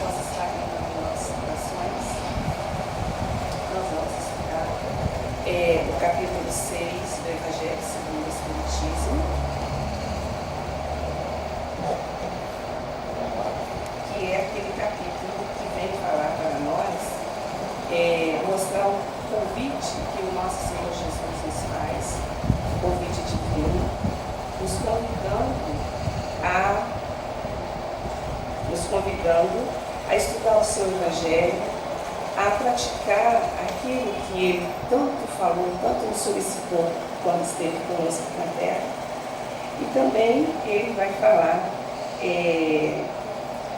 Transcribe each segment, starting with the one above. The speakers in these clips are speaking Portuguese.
possa estar em nossos corações. Nós vamos estudar o capítulo 6 do Evangelho segundo o Espiritismo, que é aquele capítulo que vem falar para nós, mostrar o convite que o nosso Senhor Jesus nos faz, o convite divino, nos convidando a estudar o seu Evangelho, a praticar aquilo que ele tanto falou, tanto nos solicitou quando esteve conosco na Terra. E também ele vai falar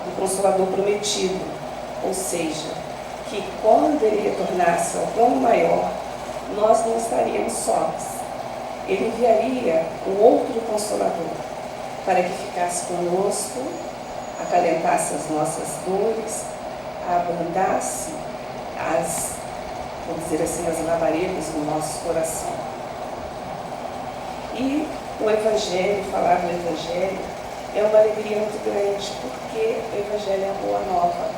do Consolador prometido, ou seja, que quando ele retornasse ao plano maior, nós não estaríamos sós. Ele enviaria um outro Consolador para que ficasse conosco, acalentasse as nossas dores, abrandasse vamos dizer assim, as labaredas do nosso coração. E o Evangelho, falar do Evangelho, é uma alegria muito grande, porque o Evangelho é a boa nova,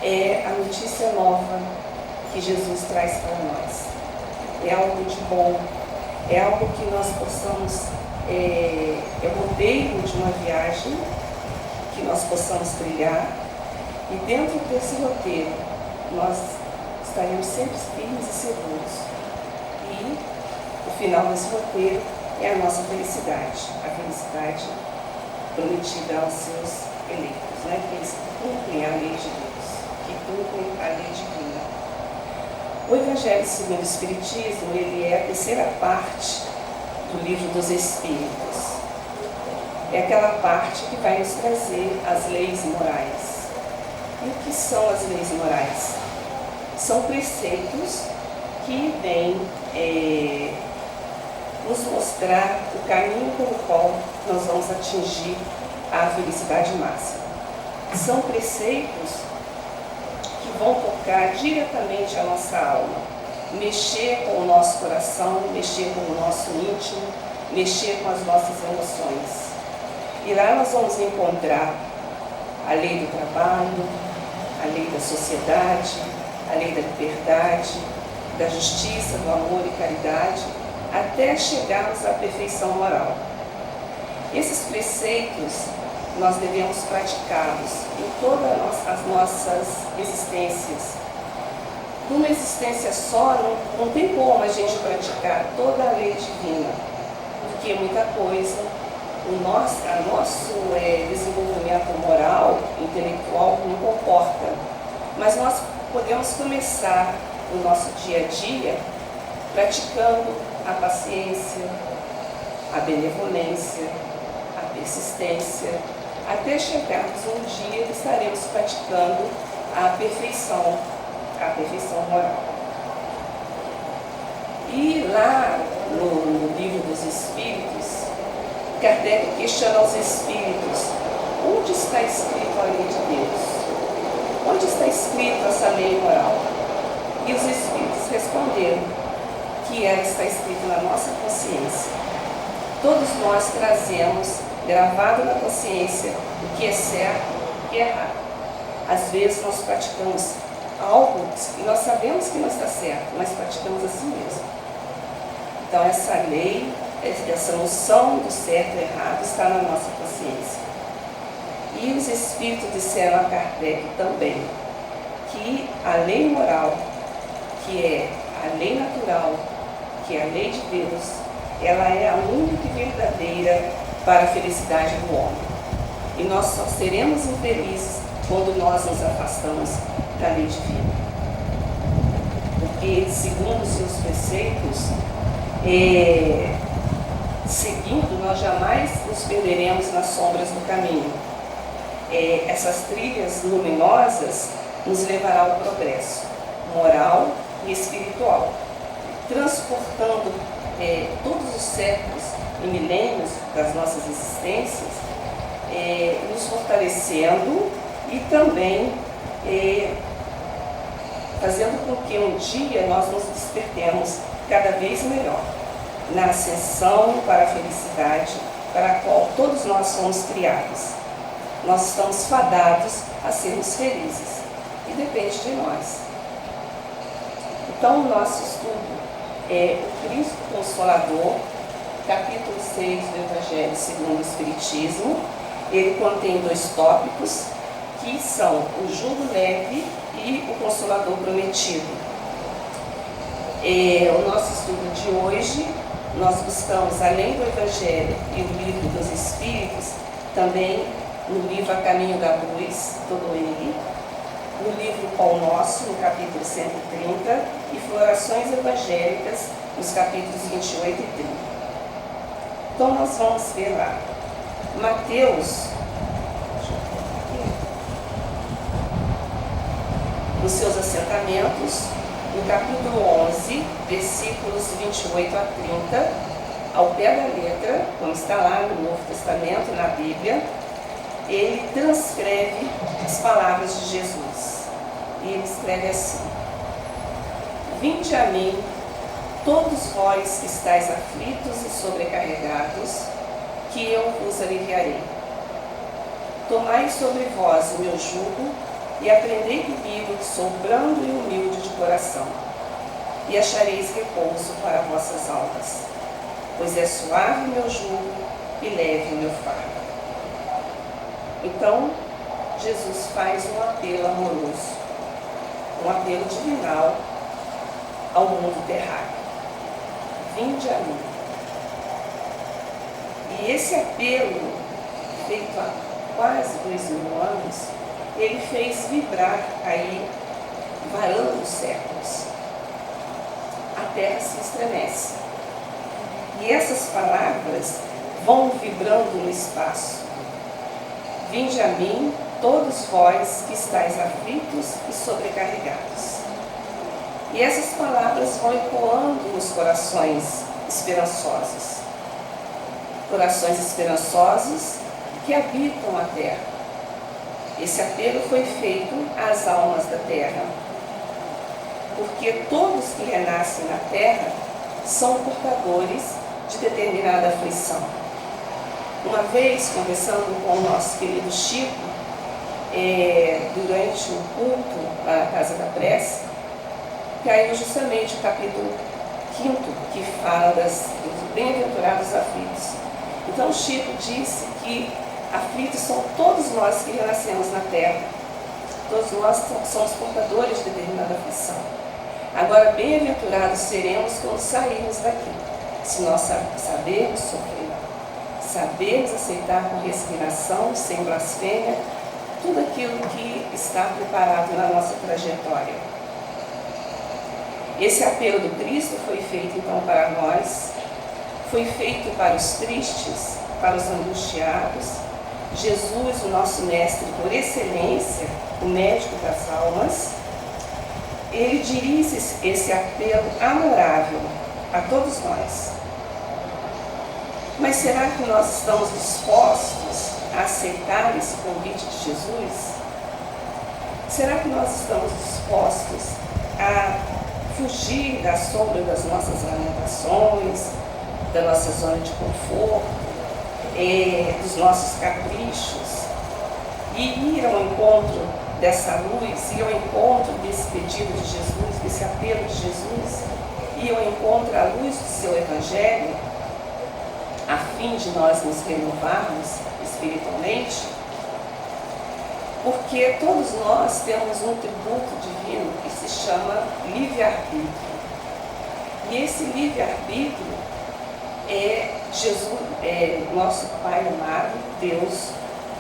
é a notícia nova que Jesus traz para nós. É algo de bom, é algo que nós possamos, é o roteiro de uma viagem que nós possamos trilhar, e dentro desse roteiro nós estaremos sempre firmes e seguros. E o final desse roteiro é a nossa felicidade, a felicidade prometida aos seus eleitos, né? Aqueles que cumprem a lei de Deus, que cumprem a lei divina. O Evangelho segundo o Espiritismo, ele é a terceira parte do Livro dos Espíritos. É aquela parte que vai nos trazer as leis morais. E o que são as leis morais? São preceitos que vêm nos mostrar o caminho pelo qual nós vamos atingir a felicidade máxima. São preceitos que vão tocar diretamente a nossa alma, mexer com o nosso coração, mexer com o nosso íntimo, mexer com as nossas emoções. E lá nós vamos encontrar a lei do trabalho, a lei da sociedade, a lei da liberdade, da justiça, do amor e caridade, até chegarmos à perfeição moral. Esses preceitos nós devemos praticá-los em todas as nossas existências. Numa existência só, não tem como a gente praticar toda a lei divina, porque muita coisa, o nosso desenvolvimento moral, intelectual, não comporta. Mas nós podemos começar o nosso dia a dia praticando a paciência, a benevolência, a persistência, até chegarmos um dia que estaremos praticando a perfeição moral. E lá no Livro dos Espíritos, Kardec questiona aos espíritos: onde está escrito a lei de Deus? Onde está escrito essa lei moral? E os espíritos responderam que ela está escrita na nossa consciência. Todos nós trazemos gravado na consciência o que é certo e o que é errado. Às vezes nós praticamos algo e nós sabemos que não está certo, mas praticamos assim mesmo. Então essa lei, essa noção do certo e errado está na nossa consciência. E os espíritos disseram a Kardec também que a lei moral, que é a lei natural, que é a lei de Deus, ela é a única e verdadeira para a felicidade do homem. E nós só seremos infelizes quando nós nos afastamos da lei divina. Porque, segundo os seus preceitos, seguindo, nós jamais nos perderemos nas sombras do caminho. Essas trilhas luminosas nos levará ao progresso moral e espiritual, transportando todos os séculos e milênios das nossas existências, nos fortalecendo e também fazendo com que um dia nós nos despertemos cada vez melhor na ascensão para a felicidade para a qual todos nós somos criados. nós estamos fadados a sermos felizes. E depende de nós. Então, o nosso estudo é o Cristo Consolador, capítulo 6 do Evangelho segundo o Espiritismo. Ele contém 2 tópicos, que são o jugo leve e o Consolador prometido. O nosso estudo de hoje, nós buscamos, além do Evangelho e o Livro dos Espíritos, também no livro A Caminho da Luz, todo ele, no livro Pão Nosso, no capítulo 130, e Florações Evangélicas, nos capítulos 28 e 30. Então, nós vamos ver lá. Mateus, nos seus assentamentos, no capítulo 11, versículos 28 a 30, ao pé da letra, como está lá no Novo Testamento, na Bíblia, ele transcreve as palavras de Jesus. E ele escreve assim: Vinde a mim, todos vós que estáis aflitos e sobrecarregados, que eu vos aliviarei. Tomai sobre vós o meu jugo e aprendei comigo, que sou brando e humilde de coração, e achareis repouso para vossas almas, pois é suave o meu jugo e leve o meu fardo. Então, Jesus faz um apelo amoroso, um apelo divinal ao mundo terráqueo. Vinde a mim. E esse apelo, feito há quase 2000 anos, ele fez vibrar aí, varando os séculos. A terra se estremece. E essas palavras vão vibrando no espaço. Vinde a mim, todos vós que estáis aflitos e sobrecarregados. E essas palavras vão ecoando nos corações esperançosos. Corações esperançosos que habitam a terra. Esse apelo foi feito às almas da terra. Porque todos que renascem na terra são portadores de determinada aflição. Uma vez, conversando com o nosso querido Chico, durante o culto na Casa da Prece, caiu justamente o capítulo 5º, que fala dos bem-aventurados aflitos. Então, Chico disse que aflitos são todos nós que renascemos na terra. Todos nós somos portadores de determinada aflição. Agora, bem-aventurados seremos quando sairmos daqui, se nós sabermos sofrer. Sabermos aceitar com resignação, sem blasfêmia, tudo aquilo que está preparado na nossa trajetória. Esse apelo do Cristo foi feito então para nós, foi feito para os tristes, para os angustiados. Jesus, o nosso mestre por excelência, o médico das almas, ele dirige esse apelo amorável a todos nós. Mas será que nós estamos dispostos a aceitar esse convite de Jesus? Será que nós estamos dispostos a fugir da sombra das nossas lamentações, da nossa zona de conforto, dos nossos caprichos, e ir ao encontro dessa luz, ir ao encontro desse pedido de Jesus, desse apelo de Jesus, ir ao encontro à luz do seu Evangelho, a fim de nós nos renovarmos espiritualmente? Porque todos nós temos um tributo divino que se chama livre-arbítrio. E esse livre-arbítrio Jesus, nosso Pai amado, Deus,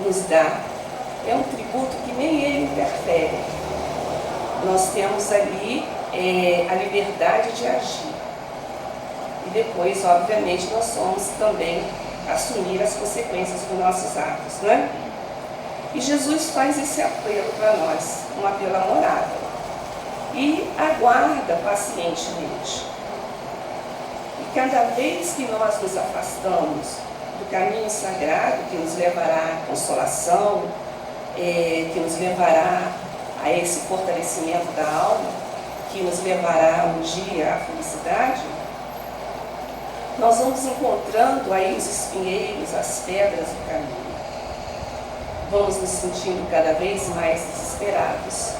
nos dá. É um tributo que nem ele interfere. Nós temos ali a liberdade de agir. E depois, obviamente, nós vamos também assumir as consequências dos nossos atos, né? E Jesus faz esse apelo para nós, um apelo amorável. E aguarda pacientemente. E cada vez que nós nos afastamos do caminho sagrado que nos levará à consolação, que nos levará a esse fortalecimento da alma, que nos levará um dia à felicidade, nós vamos encontrando aí os espinheiros, as pedras do caminho. vamos nos sentindo cada vez mais desesperados,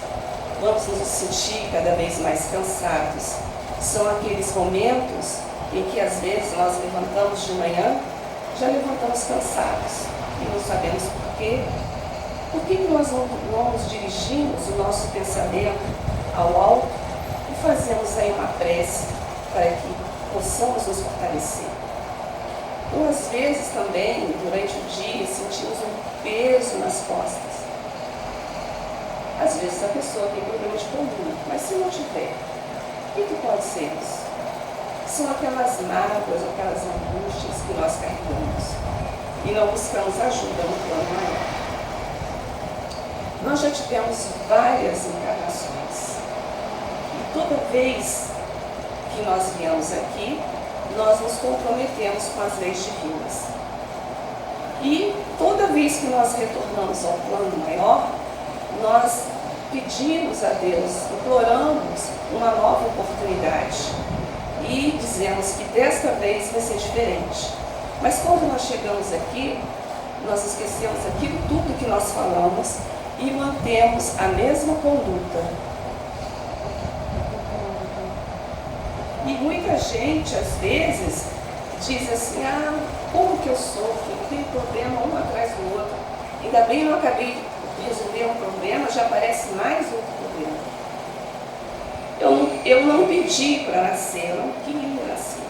vamos nos sentir cada vez mais cansados. São aqueles momentos em que às vezes nós levantamos de manhã, já levantamos cansados e não sabemos por quê. Por que nós não nos dirigimos o nosso pensamento ao alto e fazemos aí uma prece para que possamos nos fortalecer? Ou às vezes também, durante o dia, sentimos um peso nas costas. Às vezes a pessoa tem problema de coluna, mas se não tiver, o que pode ser isso? São aquelas mágoas, aquelas angústias que nós carregamos e não buscamos ajuda no plano maior. Nós já tivemos várias encarnações e toda vez que nós viemos aqui, nós nos comprometemos com as leis divinas. E toda vez que nós retornamos ao plano maior, nós pedimos a Deus, imploramos uma nova oportunidade e dizemos que desta vez vai ser diferente. Mas quando nós chegamos aqui, nós esquecemos aquilo tudo que nós falamos e mantemos a mesma conduta. E muita gente, às vezes, diz assim, como que eu sofro, eu tenho problema um atrás do outro. Ainda bem eu acabei de resolver um problema, já aparece mais outro problema. Eu não pedi para nascer, eu não queria nascer.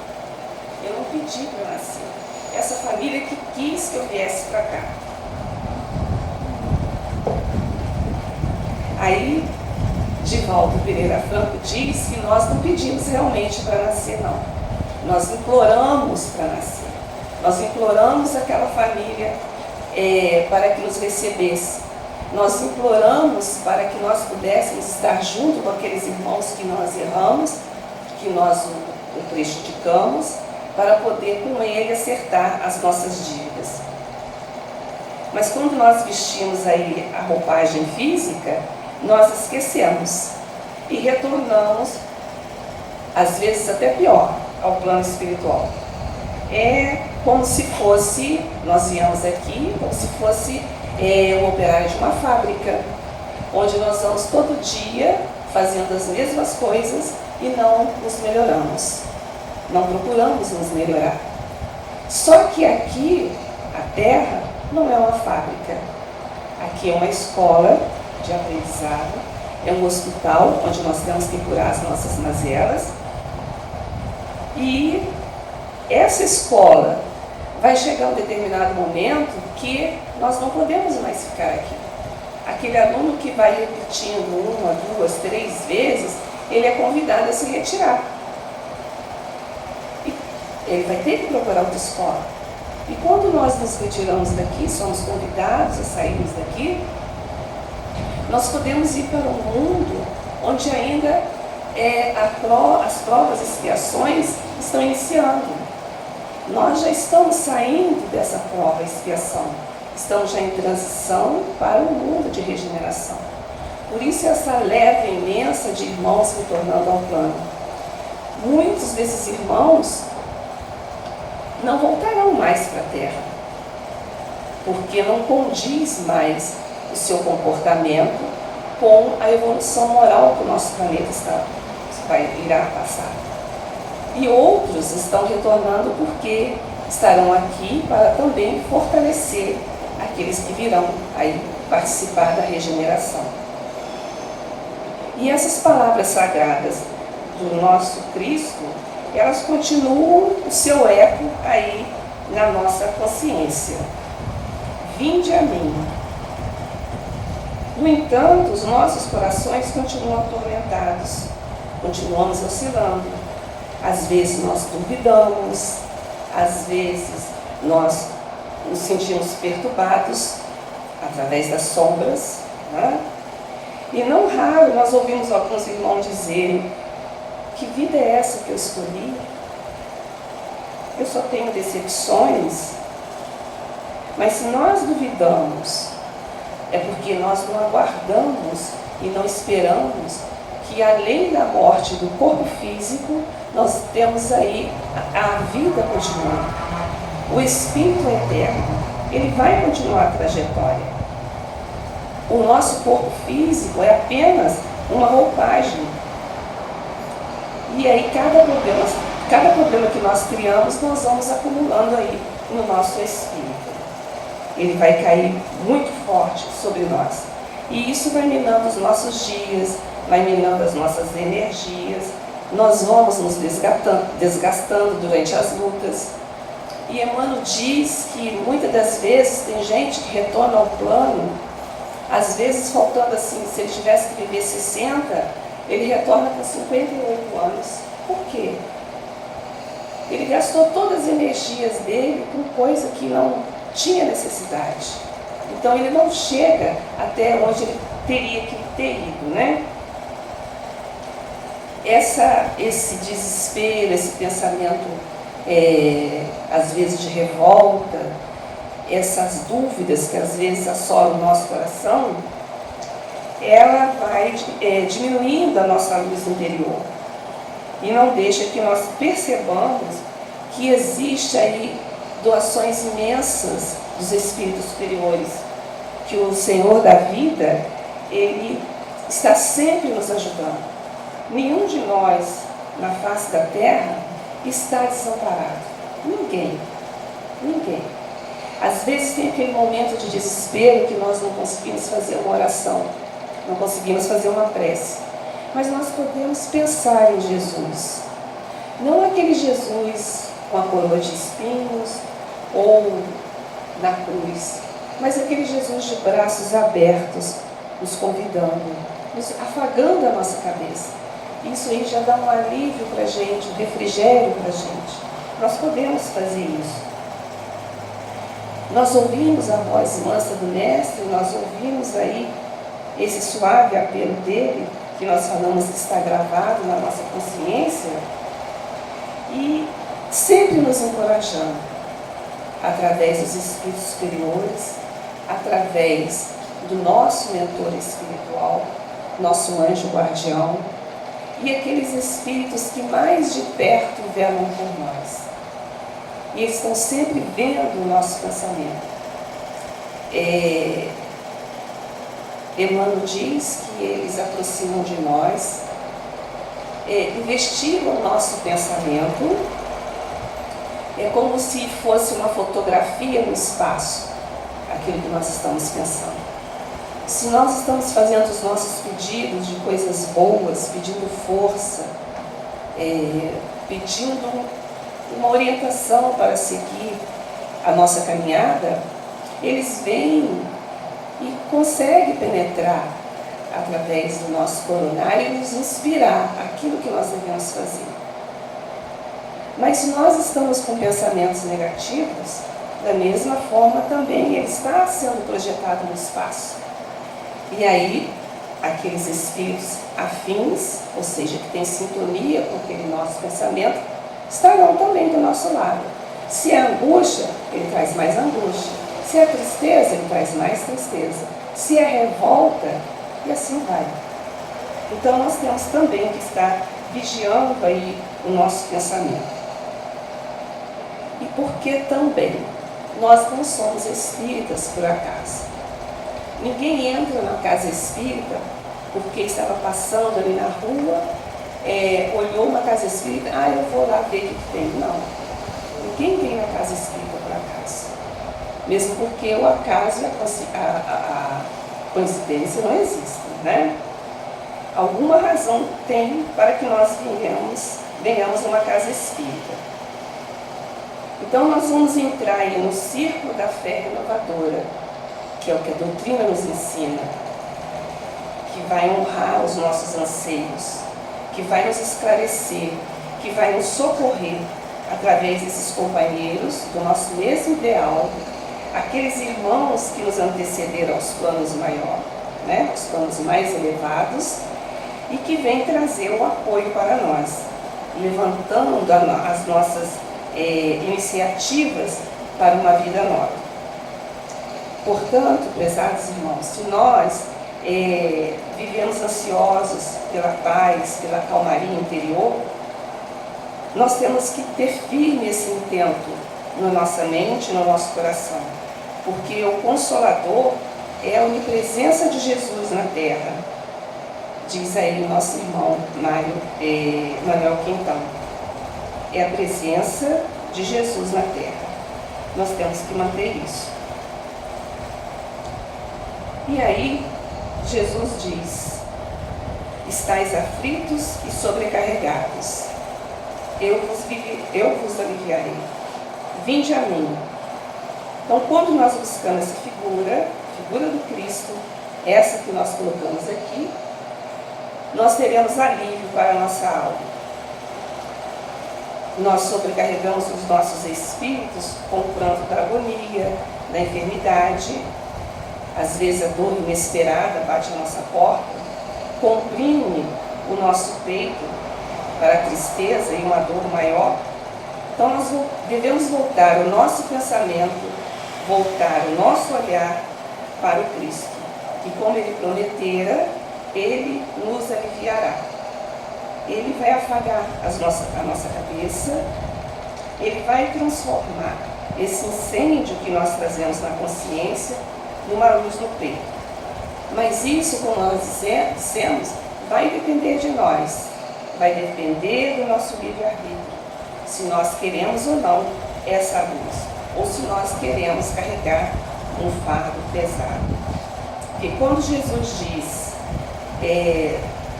Eu não pedi para nascer. Essa família que quis que eu viesse para cá. Aí, Divaldo Pereira Franco diz que nós não pedimos realmente para nascer, não. Nós imploramos para nascer. Nós imploramos aquela família para que nos recebesse. Nós imploramos para que nós pudéssemos estar junto com aqueles irmãos que nós erramos, que nós o prejudicamos, para poder com ele acertar as nossas dívidas. Mas quando nós vestimos aí a roupagem física, nós esquecemos e retornamos, às vezes até pior, ao plano espiritual. É como se fosse, nós viemos aqui, como se fosse um operário de uma fábrica, onde nós vamos todo dia fazendo as mesmas coisas e não nos melhoramos, não procuramos nos melhorar. Só que aqui, a Terra, não é uma fábrica. Aqui é uma escola de aprendizado, é um hospital onde nós temos que curar as nossas mazelas. E essa escola vai chegar um determinado momento que nós não podemos mais ficar aqui. Aquele aluno que vai repetindo 1, 2, 3 vezes, ele é convidado a se retirar. E ele vai ter que procurar outra escola. E quando nós nos retiramos daqui, somos convidados a sairmos daqui, nós podemos ir para um mundo onde ainda as provas e expiações estão iniciando. Nós já estamos saindo dessa prova e expiação. Estamos já em transição para um mundo de regeneração. Por isso essa leva imensa de irmãos retornando ao plano. Muitos desses irmãos não voltarão mais para a Terra, porque não condiz mais o seu comportamento com a evolução moral que o nosso planeta irá passar. E outros estão retornando porque estarão aqui para também fortalecer aqueles que virão aí participar da regeneração. E essas palavras sagradas do nosso Cristo, elas continuam o seu eco aí na nossa consciência. Vinde a mim. No entanto, os nossos corações continuam atormentados, continuamos oscilando. Às vezes nós duvidamos, às vezes nós nos sentimos perturbados através das sombras, né? E não raro nós ouvimos alguns irmãos dizerem: que vida é essa que eu escolhi? Eu só tenho decepções. Mas se nós duvidamos, é porque nós não aguardamos e não esperamos que além da morte do corpo físico, nós temos aí a vida continuando. O Espírito é eterno, ele vai continuar a trajetória. O nosso corpo físico é apenas uma roupagem. E aí cada problema que nós criamos, nós vamos acumulando aí no nosso espírito. Ele vai cair muito forte sobre nós. E isso vai minando os nossos dias, vai minando as nossas energias. Nós vamos nos desgastando durante as lutas. E Emmanuel diz que muitas das vezes tem gente que retorna ao plano, às vezes faltando assim, se ele tivesse que viver 60, ele retorna com 58 anos. Por quê? Ele gastou todas as energias dele com coisa que não tinha necessidade. Então ele não chega até onde ele teria que ter ido, né? Esse desespero, esse pensamento, às vezes de revolta, essas dúvidas que às vezes assolam o nosso coração, ela vai diminuindo a nossa luz interior e não deixa que nós percebamos que existe aí doações imensas dos espíritos superiores, que o Senhor da vida, Ele está sempre nos ajudando. Nenhum de nós, na face da terra, está desamparado. Ninguém. Às vezes tem aquele momento de desespero que nós não conseguimos fazer uma oração, não conseguimos fazer uma prece. Mas nós podemos pensar em Jesus. Não aquele Jesus com a coroa de espinhos ou na cruz, mas aquele Jesus de braços abertos, nos convidando, nos afagando a nossa cabeça. Isso aí já dá um alívio para a gente, um refrigério para a gente. Nós podemos fazer isso. Nós ouvimos a voz mansa do Mestre, nós ouvimos aí esse suave apelo dele, que nós falamos que está gravado na nossa consciência, e sempre nos encorajando, através dos espíritos superiores, através do nosso mentor espiritual, nosso anjo guardião, e aqueles espíritos que mais de perto velam por nós. E eles estão sempre vendo o nosso pensamento. Emmanuel diz que eles aproximam de nós, investigam o nosso pensamento, é como se fosse uma fotografia no espaço, aquilo que nós estamos pensando. Se nós estamos fazendo os nossos pedidos de coisas boas, pedindo força, pedindo uma orientação para seguir a nossa caminhada, eles vêm e conseguem penetrar através do nosso coronário e nos inspirar aquilo que nós devemos fazer. Mas se nós estamos com pensamentos negativos, da mesma forma também ele está sendo projetado no espaço. E aí, aqueles espíritos afins, ou seja, que têm sintonia com aquele nosso pensamento, estarão também do nosso lado. Se é angústia, ele traz mais angústia. Se é tristeza, ele traz mais tristeza. Se é revolta, e assim vai. Então nós temos também que estar vigiando aí o nosso pensamento. E porque também nós não somos espíritas por acaso. Ninguém entra na casa espírita porque estava passando ali na rua, olhou uma casa espírita, eu vou lá ver o que tem. Não. Ninguém vem na casa espírita por acaso. Mesmo porque o acaso e a coincidência não existem, né? Alguma razão tem para que nós venhamos numa casa espírita. Então nós vamos entrar aí no círculo da fé renovadora, que é o que a doutrina nos ensina, que vai honrar os nossos anseios, que vai nos esclarecer, que vai nos socorrer através desses companheiros do nosso mesmo ideal, aqueles irmãos que nos antecederam aos planos maiores, né, aos planos mais elevados, e que vem trazer o apoio para nós, levantando as nossas iniciativas para uma vida nova. Portanto, prezados irmãos, se nós vivemos ansiosos pela paz, pela calmaria interior, nós temos que ter firme esse intento na nossa mente, no nosso coração, porque o Consolador, é a onipresença de Jesus na terra, diz aí o nosso irmão Manuel Quintão. É a presença de Jesus na terra. Nós temos que manter isso. E aí, Jesus diz: estais aflitos e sobrecarregados, eu vos aliviarei. Vinde a mim. Então, quando nós buscamos essa figura do Cristo, essa que nós colocamos aqui, nós teremos alívio para a nossa alma. Nós sobrecarregamos os nossos espíritos com o pranto da agonia, da enfermidade. Às vezes a dor inesperada bate à nossa porta, comprime o nosso peito para a tristeza e uma dor maior. Então nós devemos voltar o nosso pensamento, voltar o nosso olhar para o Cristo. E como Ele prometera, Ele nos aliviará. Ele vai afagar a nossa cabeça, Ele vai transformar esse incêndio que nós trazemos na consciência numa luz no peito. Mas isso, como nós dissemos, vai depender de nós, vai depender do nosso livre-arbítrio, se nós queremos ou não essa luz, ou se nós queremos carregar um fardo pesado. Porque quando Jesus diz,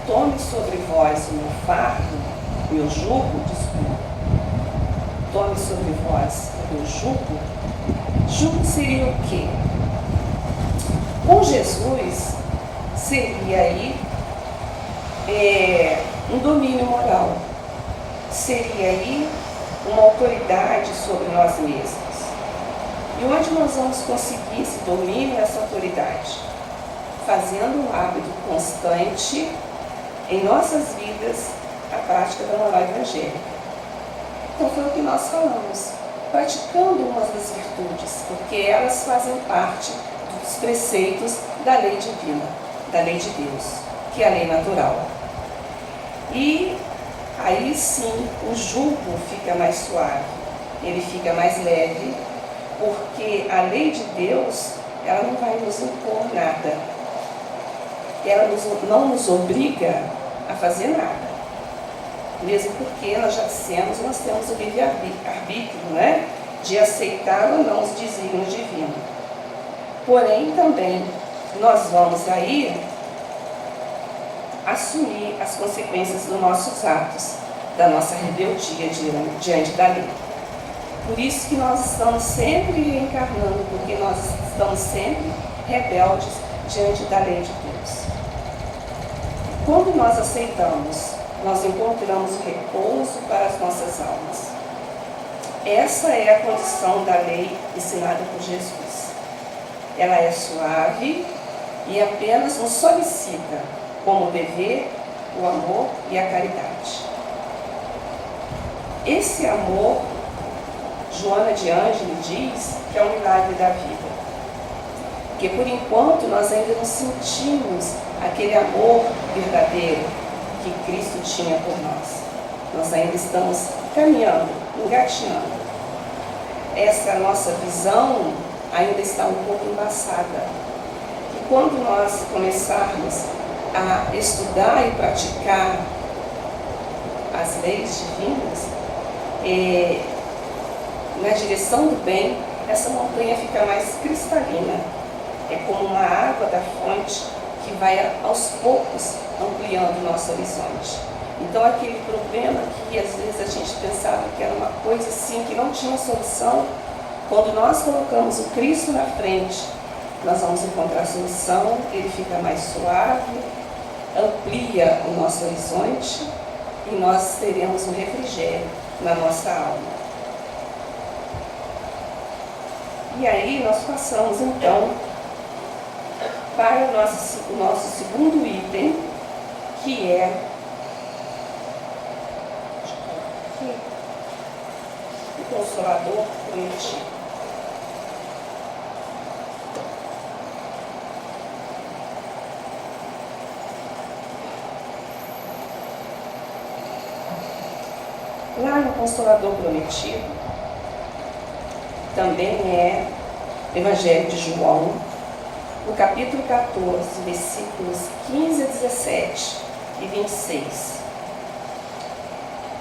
tome sobre vós o meu fardo, o meu jugo, tome sobre vós o meu jugo, jugo seria o quê? Com Jesus seria aí um domínio moral, seria aí uma autoridade sobre nós mesmos. E onde nós vamos conseguir esse domínio, essa autoridade? Fazendo um hábito constante em nossas vidas a prática da moral evangélica. Então foi o que nós falamos, praticando umas das virtudes, porque elas fazem parte dos preceitos da lei divina, da lei de Deus, que é a lei natural. E aí sim o jugo fica mais suave, ele fica mais leve, porque a lei de Deus, ela não vai nos impor nada, ela não nos obriga a fazer nada, mesmo porque nós já dissemos, nós temos o livre-arbítrio, né, de aceitar ou não os desígnios divinos. Porém, também, nós vamos aí assumir as consequências dos nossos atos, da nossa rebeldia diante da lei. Por isso que nós estamos sempre reencarnando, porque nós estamos sempre rebeldes diante da lei de Deus. Quando nós aceitamos, nós encontramos o repouso para as nossas almas. Essa é a condição da lei ensinada por Jesus. Ela é suave e apenas nos solicita como o dever, o amor e a caridade. Esse amor, Joana de Ângelo diz que é um milagre da vida. Porque por enquanto nós ainda não sentimos aquele amor verdadeiro que Cristo tinha por nós. Nós ainda estamos caminhando, engatinhando. Essa nossa visão ainda está um pouco embaçada. E quando nós começarmos a estudar e praticar as leis divinas, na direção do bem, essa montanha fica mais cristalina. É como uma água da fonte que vai aos poucos ampliando o nosso horizonte. Então aquele problema que às vezes a gente pensava que era uma coisa assim, que não tinha solução, quando nós colocamos o Cristo na frente, nós vamos encontrar a solução, ele fica mais suave, amplia o nosso horizonte e nós teremos um refrigério na nossa alma. E aí nós passamos então para o nosso segundo item, que é o Consolador prometido. Lá no Consolador Prometido, também é Evangelho de João, no capítulo 14, versículos 15 a 17 e 26.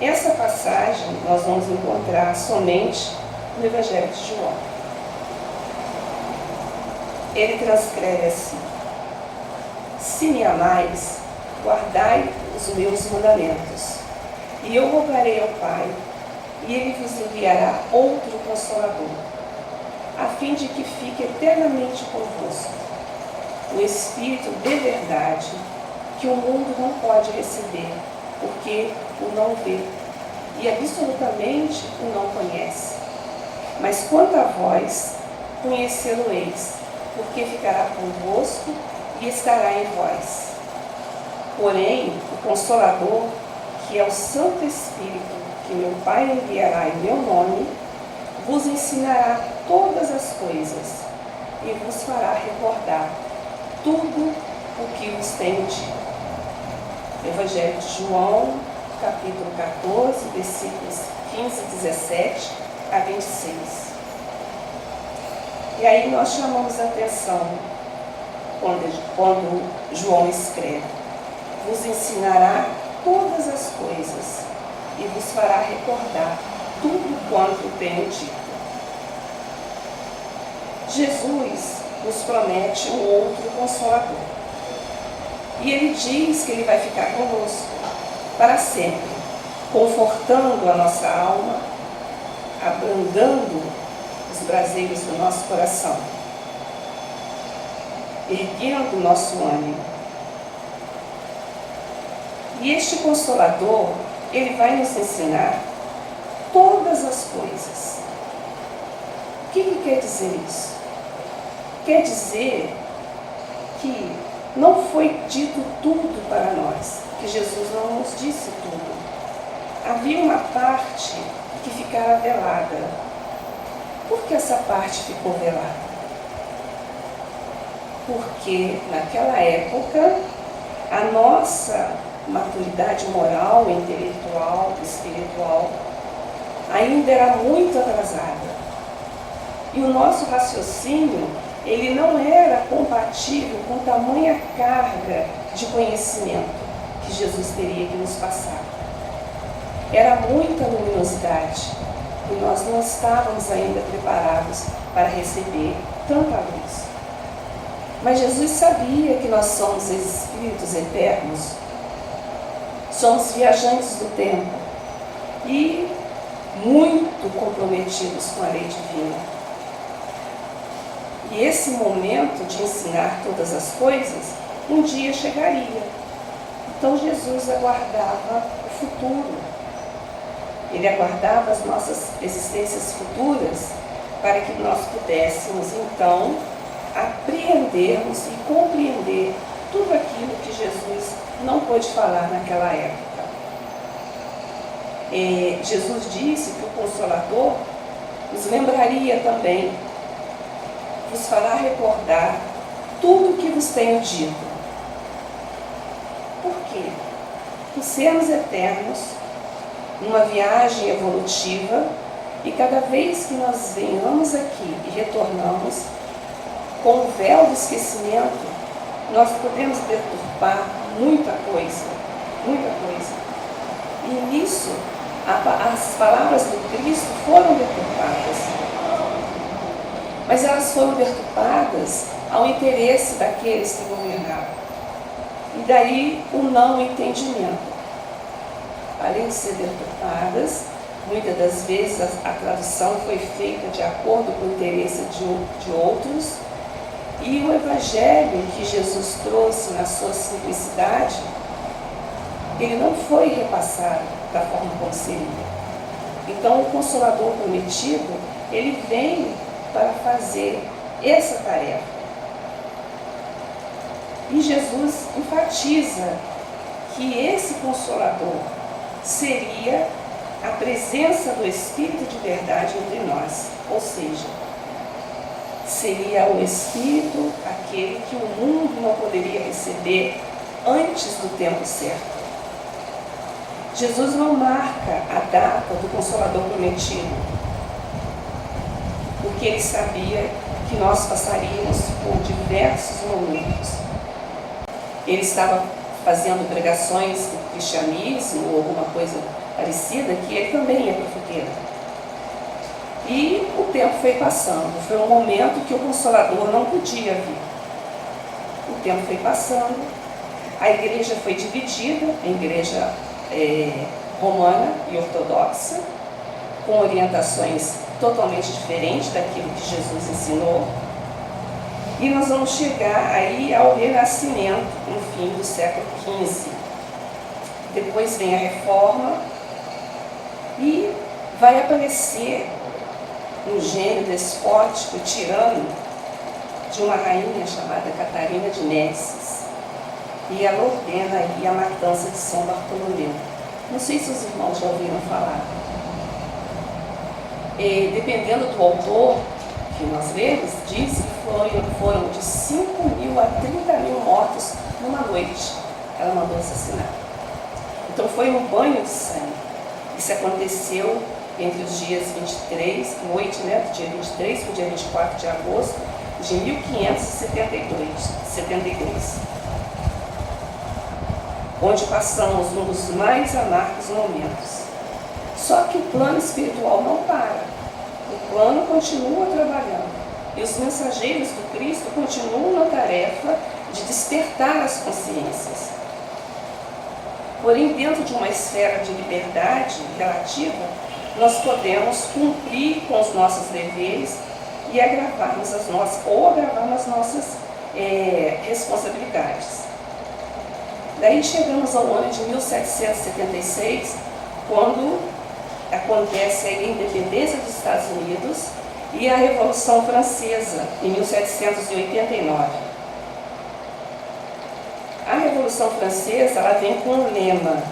Essa passagem nós vamos encontrar somente no Evangelho de João. Ele transcreve assim: se me amais, guardai os meus mandamentos, e eu rogarei ao Pai, e ele vos enviará outro Consolador, a fim de que fique eternamente convosco, o Espírito de verdade, que o mundo não pode receber, porque o não vê, e absolutamente o não conhece. Mas quanto a vós, conhecê-lo-eis, porque ficará convosco e estará em vós. Porém, o Consolador, que é o Santo Espírito, que meu Pai enviará em meu nome, vos ensinará todas as coisas e vos fará recordar tudo o que vos tenho dito. Evangelho de João, capítulo 14, versículos 15 e 17 a 26. E aí nós chamamos a atenção quando João escreve: vos ensinará todas as coisas e vos fará recordar tudo quanto tenho dito. Jesus nos promete um outro Consolador. E ele diz que ele vai ficar conosco para sempre, confortando a nossa alma, abrandando os braseiros do nosso coração, erguendo o nosso ânimo. E este Consolador, ele vai nos ensinar todas as coisas. O que quer dizer isso? Quer dizer que não foi dito tudo para nós, que Jesus não nos disse tudo. Havia uma parte que ficava velada. Por que essa parte ficou velada? Porque naquela época a nossa maturidade moral, intelectual, espiritual ainda era muito atrasada. E o nosso raciocínio, ele não era compatível com tamanha carga de conhecimento que Jesus teria que nos passar. Era muita luminosidade e nós não estávamos ainda preparados para receber tanta luz. Mas Jesus sabia que nós somos espíritos eternos, somos viajantes do tempo e muito comprometidos com a lei divina. E esse momento de ensinar todas as coisas, um dia chegaria. Então Jesus aguardava o futuro. Ele aguardava as nossas existências futuras para que nós pudéssemos, então, apreendermos e compreender tudo aquilo que Jesus não pôde falar naquela época. Jesus disse que o Consolador nos lembraria também, vos fará recordar tudo o que vos tenho dito. Por quê? Por sermos eternos, numa viagem evolutiva, e cada vez que nós venhamos aqui e retornamos, com o véu do esquecimento, nós podemos deturpar muita coisa, muita coisa. E nisso, as palavras do Cristo foram deturpadas. Mas elas foram deturpadas ao interesse daqueles que governavam. E daí o não entendimento. Além de ser deturpadas, muitas das vezes a tradução foi feita de acordo com o interesse de outros, e o Evangelho que Jesus trouxe na sua simplicidade, ele não foi repassado da forma como seria. Então o Consolador prometido, ele vem para fazer essa tarefa. E Jesus enfatiza que esse Consolador seria a presença do Espírito de verdade entre nós, ou seja, seria o Espírito aquele que o mundo não poderia receber antes do tempo certo. Jesus não marca a data do Consolador prometido, porque ele sabia que nós passaríamos por diversos momentos. Ele estava fazendo pregações do cristianismo ou alguma coisa parecida, que ele também ia para a fogueira. E o tempo foi passando. Foi um momento que o Consolador não podia vir. O tempo foi passando. A igreja foi dividida em igreja romana e ortodoxa, com orientações totalmente diferentes daquilo que Jesus ensinou. E nós vamos chegar aí ao Renascimento, no fim do século XV. Depois vem a Reforma e vai aparecer um gênio despótico, tirano, de uma rainha chamada Catarina de Médicis. E ela ordena aí a matança de São Bartolomeu. Não sei se os irmãos já ouviram falar. Dependendo do autor que nós lemos, diz que foram de 5.000 a 30.000 mortos numa noite. Ela mandou assassinar. Então foi um banho de sangue. Isso aconteceu entre os dias 23, noite, né, do dia 23 para o dia 24 de agosto de 1572, onde passamos um dos mais amargos momentos. Só que o plano espiritual não para. O plano continua trabalhando. E os mensageiros do Cristo continuam na tarefa de despertar as consciências. Porém, dentro de uma esfera de liberdade relativa, nós podemos cumprir com os nossos deveres e agravarmos as nossas responsabilidades. Daí chegamos ao ano de 1776, quando acontece a independência dos Estados Unidos e a Revolução Francesa, em 1789. A Revolução Francesa ela vem com o lema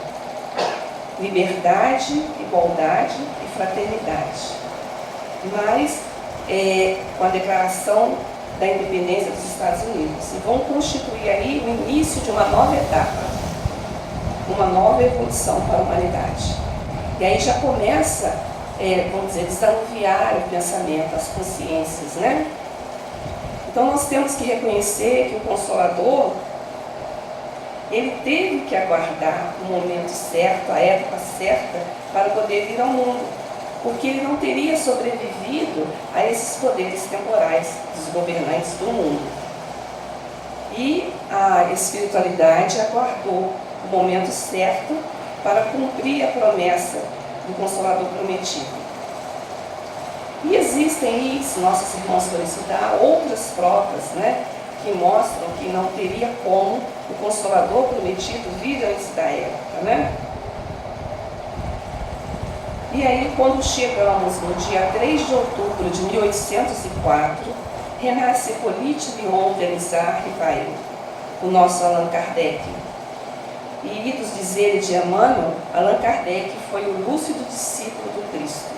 liberdade, igualdade e fraternidade. Mas com a declaração da independência dos Estados Unidos. E vão constituir aí o início de uma nova etapa, uma nova evolução para a humanidade. E aí já começa, vamos dizer, desanuviar o pensamento, as consciências, né? Então nós temos que reconhecer que o Consolador, ele teve que aguardar o momento certo, a época certa, para poder vir ao mundo, porque ele não teria sobrevivido a esses poderes temporais dos governantes do mundo. E a espiritualidade aguardou o momento certo para cumprir a promessa do Consolador prometido. E existem aí, se nossos irmãos forem estudar, outras provas, né, que mostram que não teria como o Consolador prometido vir antes da época, né? E aí, quando chegamos no dia 3 de outubro de 1804, renasce Hippolyte Léon Denisard Rivail, o nosso Allan Kardec. E idos dizer de Emmanuel, Allan Kardec foi o lúcido discípulo do Cristo.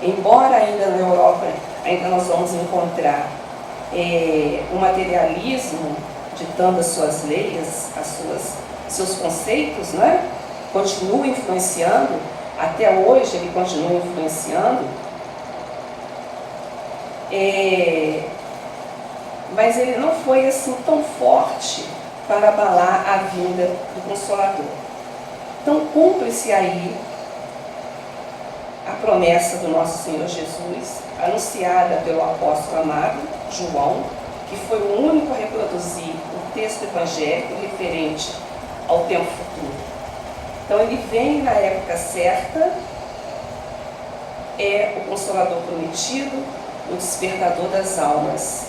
Embora ainda na Europa, ainda nós vamos encontrar o materialismo ditando as suas leis, seus conceitos, né? Continua influenciando, até hoje ele continua influenciando, mas ele não foi assim tão forte para abalar a vinda do Consolador. Então cumpre-se aí a promessa do nosso Senhor Jesus, anunciada pelo apóstolo amado João, que foi o único a reproduzir o texto evangélico referente ao tempo futuro. Então ele vem na época certa, é o Consolador prometido, o despertador das almas,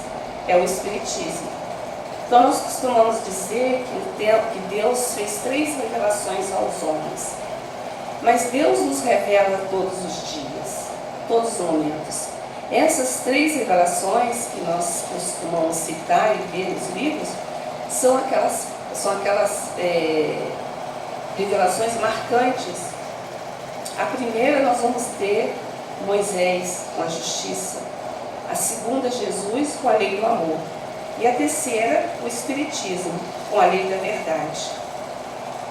é o Espiritismo. Então nós costumamos dizer que Deus fez 3 revelações aos homens, mas Deus nos revela todos os dias, todos os momentos. Essas 3 revelações que nós costumamos citar e ver nos livros são aquelas revelações marcantes. A primeira nós vamos ter Moisés com a justiça, a segunda Jesus com a lei do amor e a terceira o Espiritismo com a lei da verdade.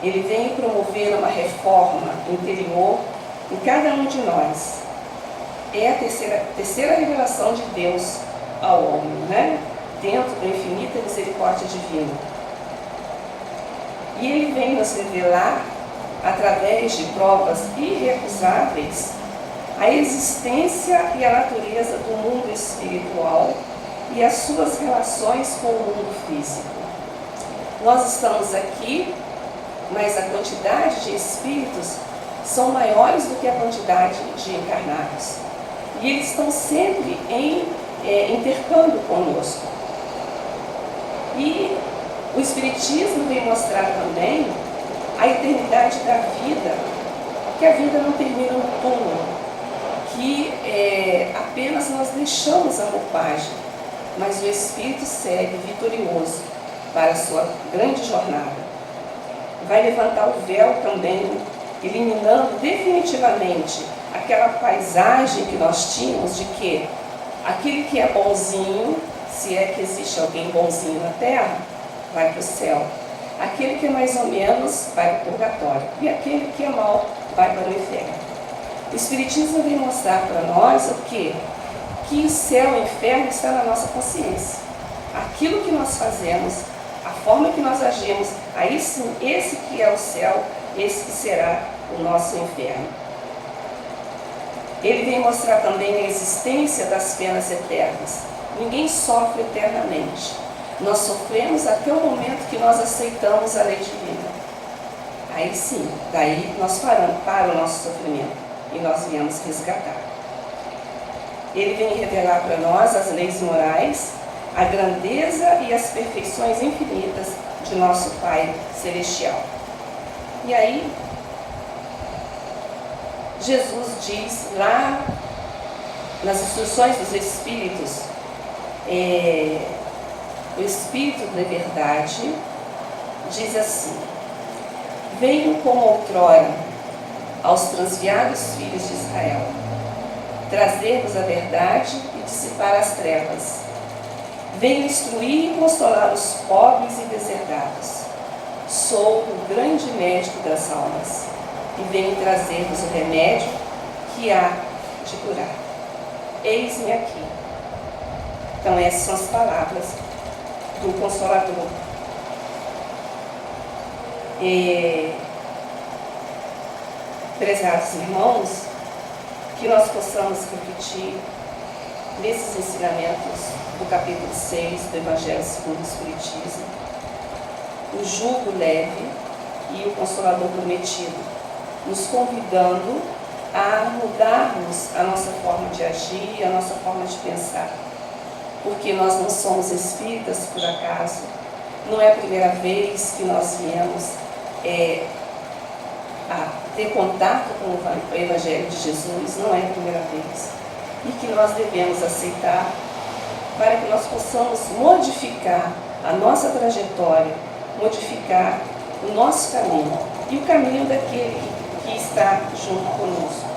Ele vem promover uma reforma interior em cada um de nós. É a terceira revelação de Deus ao homem, né? Dentro da infinita misericórdia divina. E ele vem nos revelar, através de provas irrecusáveis, a existência e a natureza do mundo espiritual e as suas relações com o mundo físico. Nós estamos aqui, mas a quantidade de espíritos são maiores do que a quantidade de encarnados. E eles estão sempre em intercâmbio conosco. E o Espiritismo vem mostrar também a eternidade da vida, que a vida não termina no túmulo, que apenas nós deixamos a roupagem, mas o Espírito segue vitorioso para a sua grande jornada. Vai levantar o véu também, eliminando definitivamente aquela paisagem que nós tínhamos de que aquele que é bonzinho, se é que existe alguém bonzinho na Terra, vai para o céu. Aquele que é mais ou menos vai para o purgatório. E aquele que é mau vai para o inferno. O Espiritismo vem mostrar para nós o quê? Que o céu e o inferno está na nossa consciência. Aquilo que nós fazemos, a forma que nós agimos, aí sim, esse que é o céu, esse que será o nosso inferno. Ele vem mostrar também a existência das penas eternas. Ninguém sofre eternamente. Nós sofremos até o momento que nós aceitamos a lei divina. Aí sim, daí nós paramos para o nosso sofrimento e nós viemos resgatar. Ele vem revelar para nós as leis morais, a grandeza e as perfeições infinitas de nosso Pai Celestial. E aí, Jesus diz lá nas instruções dos Espíritos, o Espírito da Verdade diz assim: venham como outrora aos transviados filhos de Israel, trazer-vos a verdade e dissipar as trevas. Venho instruir e consolar os pobres e deserdados. Sou o grande médico das almas e venho trazer-vos o remédio que há de curar. Eis-me aqui. Então essas são as palavras do Consolador. Prezados irmãos, que nós possamos repetir nesses ensinamentos do capítulo 6 do Evangelho segundo o Espiritismo, o jugo leve e o Consolador prometido, nos convidando a mudarmos a nossa forma de agir, a nossa forma de pensar, porque nós não somos espíritas por acaso, não é a primeira vez que nós viemos a ter contato com o Evangelho de Jesus, não é a primeira vez, e que nós devemos aceitar para que nós possamos modificar a nossa trajetória, modificar o nosso caminho e o caminho daquele que está junto conosco.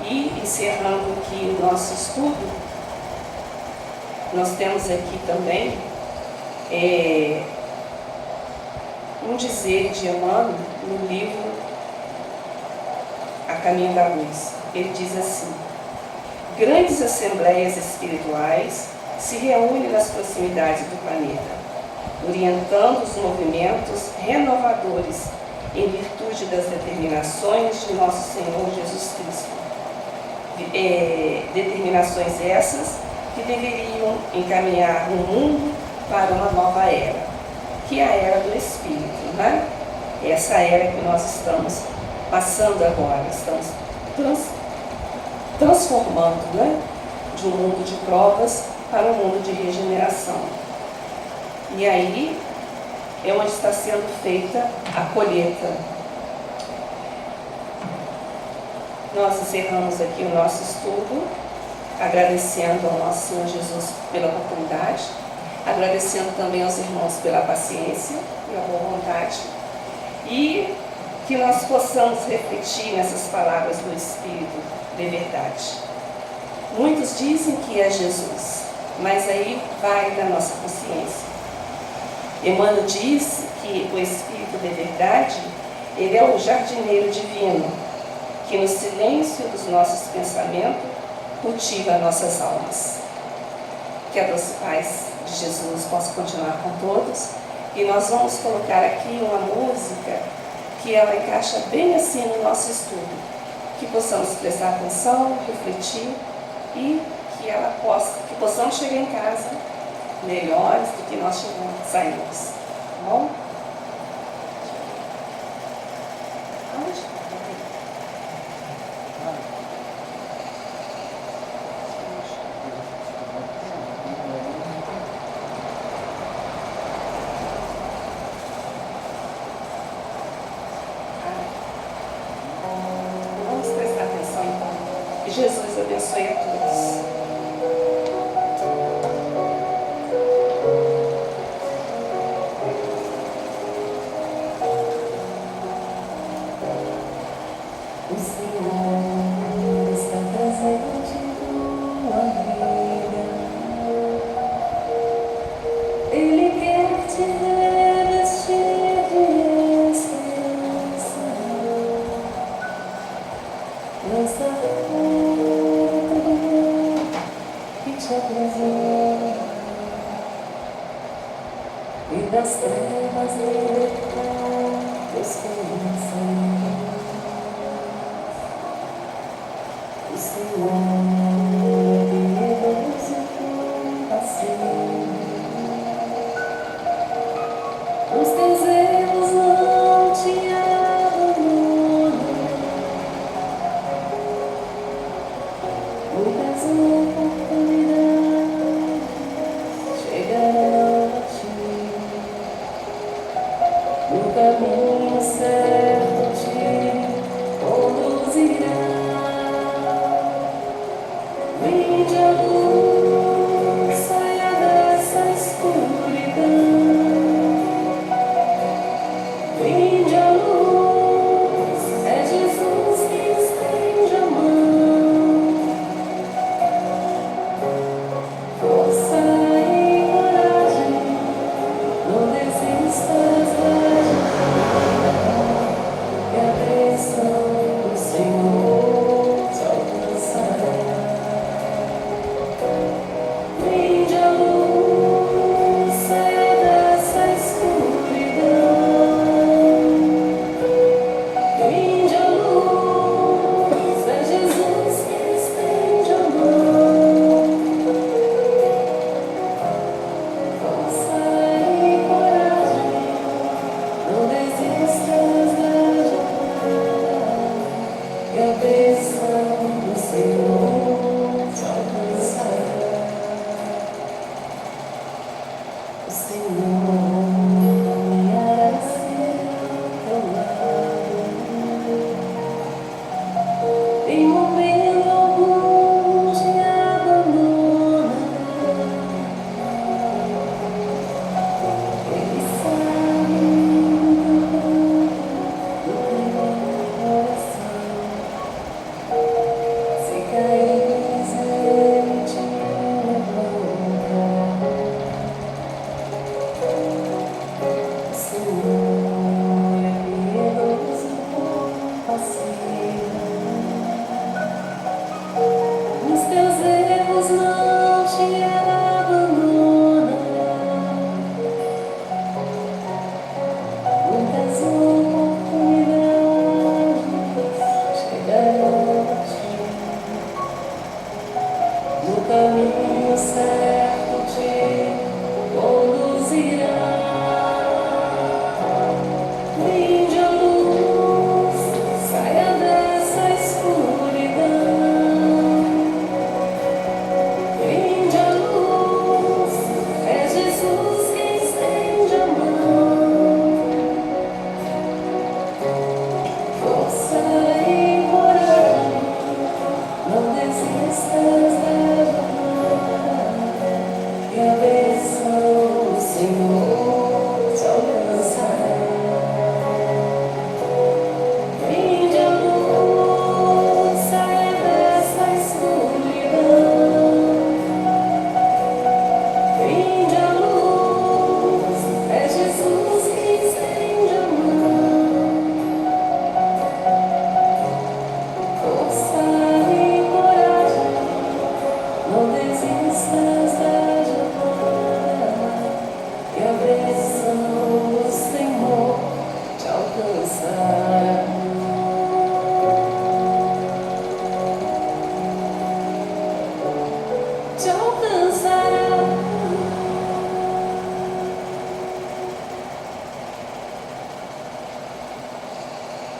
E encerrando aqui o nosso estudo, nós temos aqui também um dizer de Emmanuel no livro A Caminho da Luz. Ele diz assim: grandes assembleias espirituais se reúnem nas proximidades do planeta, orientando os movimentos renovadores em virtude das determinações de nosso Senhor Jesus Cristo. Determinações essas que deveriam encaminhar o mundo para uma nova era, que é a era do Espírito, né? Essa era que nós estamos passando agora, estamos transformando, né? De um mundo de provas para um mundo de regeneração. E aí é onde está sendo feita a colheita. Nós encerramos aqui o nosso estudo, agradecendo ao nosso Senhor Jesus pela oportunidade, agradecendo também aos irmãos pela paciência e a boa vontade, e que nós possamos refletir nessas palavras do Espírito de verdade. Muitos dizem que é Jesus, mas aí vai da nossa consciência. Emmanuel diz que o Espírito de verdade, ele é o jardineiro divino, que no silêncio dos nossos pensamentos cultiva nossas almas. que a Doce Paz de Jesus possa continuar com todos. E nós vamos colocar aqui uma música que ela encaixa bem assim no nosso estudo, que possamos prestar atenção, refletir e que possamos chegar em casa melhores do que nós saímos. Tá bom? Vamos prestar atenção então. Que Jesus abençoe a todos. O Senhor está presente na tua vida. Ele quer te revestir de esperança. Lança fora tudo que te aprisiona e das trevas libertar teus pensamentos. O Senhor é piedoso e compassivo. Os teus erros não te abandonam. Muitas oportunidades chegarão a ti. No caminho certo te conduzirá. Vinde a luz, saia dessa escuridão. Vinde a luz, é Jesus que estende a mão. Força e coragem, não desistas da jornada.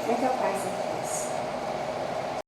Muita paz e paz.